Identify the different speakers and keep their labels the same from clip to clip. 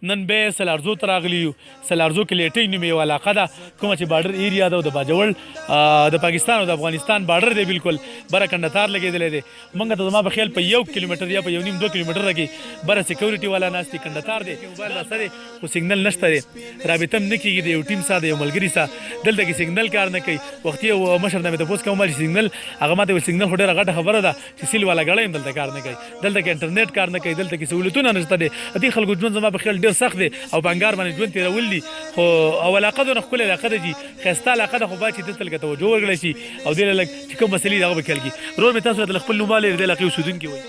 Speaker 1: نن بیا سلارزو ته راغلي یو. سلارزو کې لیټۍ نوم یوه علاقه ده کومه چې بارډر ایریا ده او د باجوړ د پاکستان او د افغانستان بارډر دی بالکل بره کنډتار لګېدلی دی. موږ ته زما په خیال په 1 کیلومتر یا په 1.5 2 کیلومتر کې بره سیکورټي والا ناست دی. کنډتار دی موبایل راسره خو سیګنل نشته دی رابطه هم نه کېږي د یو ټیم سره د یو ملګري سره دلته کې سیګنل کار نه کوي. وختي یو مشر نه مې تپوس کوم چې سیګنل هغه ماته ویل سیګنل خو ډېره غټه خبره ده چې سیل والا ګړی هم دلته کار نه کوي دلته کې انټرنیټ کار نه کوي دلته کې سهولتونه نشته دی. دې خلکو ژوند زما په خیال ډېر سخت دی او په انګار باندې ژوند تېرول دي خو او علاقه دونه ښکلې علاقه ده چې ښایسته علاقه ده خو باید چې دلته لږه توجه ورکړی شي او دې له لږ چې کوم مسلې دي هغه به حل کړي. ورور مې تاسو راته خپل نوم والې دې علاقې اوسېدونکي وایي.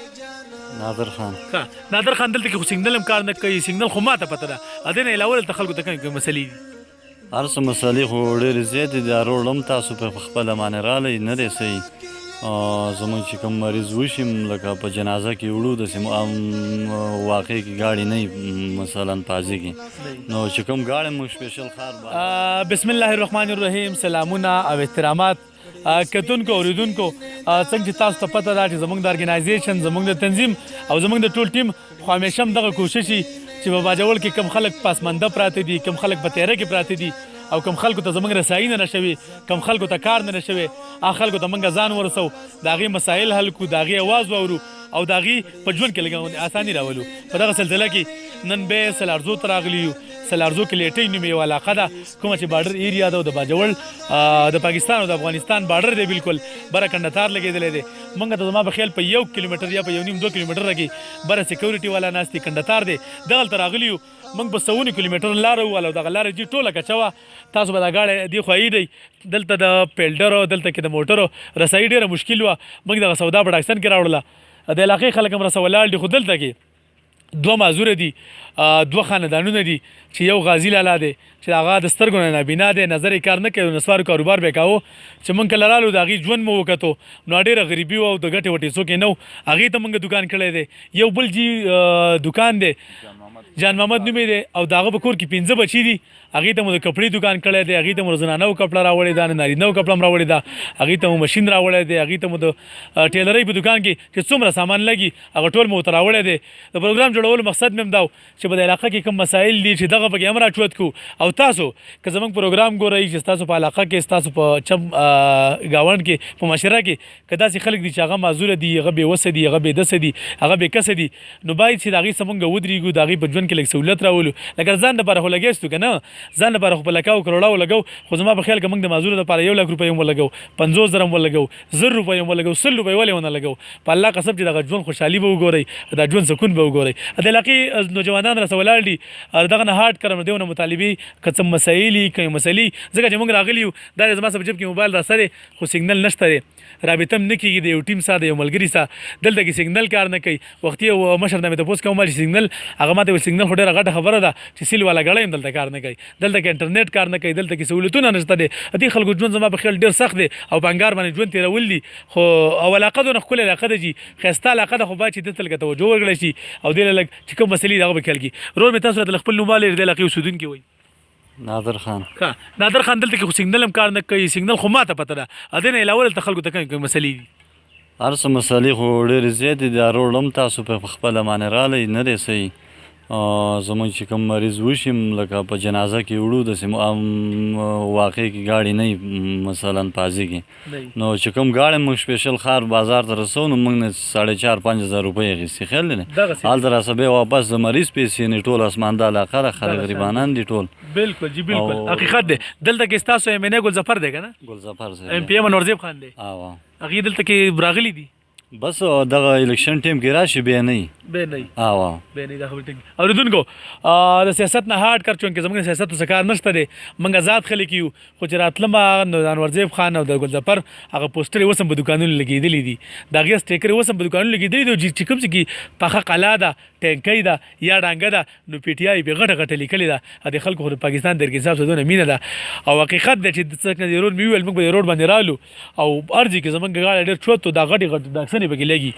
Speaker 2: نادر خان.
Speaker 1: ښه نادر خان دلته کې خو سیګنل هم کار نه کوي سیګنل خو ماته پته ده دې نه علاوه دلته خلکو ته کومې مسلې دي؟
Speaker 2: هر څه مسلې خو ډېرې زیاتې دي. روډ هم تاسو په خپله باندې رالی نه دی صحیح. زمونږ چې کوم مریض وشي لکه په جنازه کې وړو داسې واقع کې ګاډي نه مثلا پازي کې نو چې کوم ګاډی مو سپیشل خار
Speaker 1: بسم الله الرحمن الرحیم. سلامونه او احترامات کتونکو اوریدونکو. څنګه چې تاسو ته پته ده چې زموږ د ارګنایزیشن زموږ د تنظیم او زموږ د ټول ټیم خو همیشه هم دغه کوشش وي چې په باجوړ کې کم خلک پاسمانده پراته دي کم خلک په تیاره کې پراته دي او کم خلکو ته زموږ رسایي نه شوي کم خلکو ته کار نه شوي هغه خلکو ته موږ ځان ورسو د هغې مسایل حل کړو د هغې اواز واورو او د هغې په ژوند کې لږه اساني راولو. په دغه سلسله کې نن بیا سلارزو ته راغلي یو. سلارزو کې لیټۍ نوم یوه علاقه ده کومه چې بارډر ایریا ده او د باجوړ د پاکستان او د افغانستان بارډر دی بالکل بره کنډتار لګېدلی دی. موږ ته زما په خیال په 1 کیلومتر یا په 1.5 2 کیلومتر کې بره سیکورټي والا ناست دی کنډتار دی. دغلته راغلي یو موږ په 100 کیلومتر لاره ووهله او دغه لاره جي ټوله کچه وه. تاسو به دا ګاډی دې خوا ایدئ دلته د پیلډرو دلته کې د موټرو رسایي ډېره مشکل وه. موږ دغه سودا په ډاکسن کې راوړله د علاقې خلک هم راسه ولاړ دي خو دلته کې 2 معذوره دي 2 خاندانونه دي چې یو غازي لالا دی چې هغه د سترګو نه نابینا دی نظر یې کار نه کوي نسوارو کاروبار به یې کاوه چې موږ کله رالو د هغې ژوند مو وکتو نو ډېره غریبي وه او د ګټې وټې څوک یې نه و. هغې ته موږ دوکان کړی دی. یو بل جي دوکان دی جان محمد نومې دی او د هغه په کور کې 5 بچي دي. هغې ته مو د کپړې دوکان کړی دی هغې ته مو زنانهو کپړه راوړې ده نارینهو کپړه هم راوړې ده هغې ته مو مشین راوړی دی هغې ته مو د ټیلرۍ په دوکان کې چې څومره سامان لګي هغه ټول مو ورته راوړی دی. د پروګرام جوړولو مقصد مې هم دا چې په د علاقه کې کوم مسایل دي چې دغه پکې هم راچوت کړو او تاسو که زموږ پروګرام ګورئ چې ستاسو په علاقه کې ستاسو په چم ګاونډ کې په معاشره کې که داسې خلک دي چې هغه معذوره دي هغه بېوسه دي هغه بېدسه دي هغه بېکسه دي نو باید چې د هغې څه موږ ودرېږو د هغې په ژوند کې لږ سهولت راولو. لکه ځان لپاره خو لګېستو که نه ځان لپاره خو په لکاو کروړاو لګو خو زما په خیال که موږ د معذورو لپاره 1 لک روپۍ هم ولګو 50,000 هم ولګو 1,000 روپۍ هم ولګو 100 روپۍ ولې ونه لګو. په الله قسم چې دغه ژوند خوشحالي به وګورئ دا ژوند سکون به وګورئ. د علاقې نوجوانان راسه ولاړ دي دغه نه هاټ کړم دیونه مطالبې که څه مسایل وي که مسلې ځکه چې موږ راغلي یو دا زما سره په جب کې موبایل راسره خو سیګنل نشته دی رابطه هم نه کېږي د یو ټیم سره د یو ملګري سره دلته کې سیګنل کار نه کوي. وختي یو مشر نه مې تپوس کوم چې سیګنل هغه ماته ویل سیګنل خو ډېره غټه خبره ده چې سیل والا ګړی هم دلته کار نه کوي دلته کې انټرنیټ کار نه کوي دلته کې سهولتونه نشته دی. دې خلکو ژوند زما په خیال ډېر سخت دی او په انګار باندې ژوند تېرول دي خو او علاقه دونه ښکلې علاقه ده چې ښایسته علاقه ده خو باید چې دلته لږه توجه ورکړی شي او دې له لږ چې کوم مسلې دي هغه به حل کړي. ورور مې تاسو راته خپل نوم والې دې علاقې اوسېدونکي وایي.
Speaker 2: نادر خان.
Speaker 1: ښه نادر خان دلته کې خو سیګنل هم کار نه کوي سیګنل خو ماته پته ده دې نه علاوه دلته خلکو ته کومې مسلې دي؟
Speaker 2: هر څه مسلې خو ډېرې زیاتې دي. روډ هم تاسو په خپله باندې رالی نه دی صحیح. زمونږ چې کوم مریض وشي لکه په جنازه کې وړو داسې واقع کې ګاډي نه مثلا پازي کې نو چې کوم ګاډی موږ سپیشل خار بازار ته رسو نو موږ نه 4,500 روپۍ اخیستې خیال دی نه هلته راسه بیا واپس د مریض پیسې نه ټول اسمانده علاقه ده خلک غریبانان دي ټول.
Speaker 1: بالکل جی بالکل حقیقت دی. دلته کې ستاسو ایم ان ای ګلظفر دی که نه؟
Speaker 2: ګلظفر صاحب
Speaker 1: ایم پی ایم انورزیب خان دی. هغې دلته کې راغلي دي
Speaker 2: بس دغه الیکشن ټیم کې راشي بیا نه
Speaker 1: بیا نه بیا نه دا خبرې ټینګ. اورېدونکو د سیاست نه هاټ کر چونکې زموږ سیاست څه کار نشته دی موږ آزاد خلک یو خو چې راتلمه نو د انورزیب خان او د ګلظفر هغه پوسټر اوس هم په دوکانونو لګېدلي دي د هغې سټیکر اوس هم په دوکانونو لګېدلي دي چې کوم څه کې پخه قلا ده ټینکۍ ده یا ډانګه ده نو پی ټي آی بې غټه غټه لیکلې ده د خلکو خو د پاکستان د ارګې صاحب سره مینه ده او حقیقت دی چې څنګه د روډ مې وویل موږ به د روډ باندې رالو او ارځي کې زموږ ګاډی ډېر چوت دا غټې غټې ډاکسنې ډاکسنې پکې لګي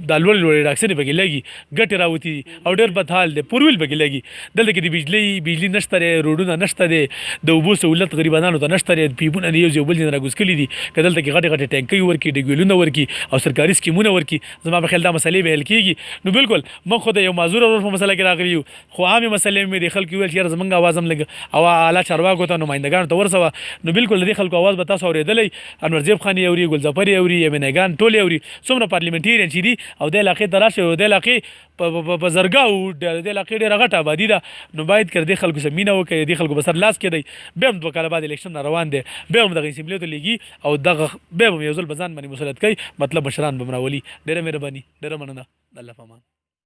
Speaker 1: دا لوړې ډاکسنې پکې لګي ګټې راوتي او ډېر بد حال دی پورویل پکې لګي دلته کې د بجلي نشته دی روډونه نشته دی د اوبو سهولت غریبانو ته نشته دی پیپونه یو ځای بل ځای راګوزکلي دي که دلته کې غټې غټې ټینکۍ ورکړي ډګویلونه ورکړي او سرکاري سکیمونه ورکړي زما په خیال دا مسلې به حل کېږي نو بالکل موږ خو د یو معذور ورور په مسله کې راغلي یو خو عامې مسلې مې د خلکو ویل چې یاره زموږ اواز هم لږ او اعلی چارواکو ته نمایندګانو ته ورسوه نو بالکل د دې خلکو اواز به تاسو اورېدلی انورزیب خان یې اوري ګلظفر یې اوري یمنیګان ټول یې اوري څومره پارلیمنټیرین چې دي او د علاقې ته راشئ او د علاقې په زرګاو د علاقې ډېره غټه آبادي ده نو باید که دې خلکو سره مینه وکړئ دې خلکو به سر لاس کېدی بیا هم 2 کاله بعد الیکشن روان دی بیا هم دغه اسمبلۍ ته لیږي او دغه بیا به هم یو ځل به ځان باندې مسلط کوي مطلب مشران به هم راولي ډېره مهرباني ډېره مننه الله په امان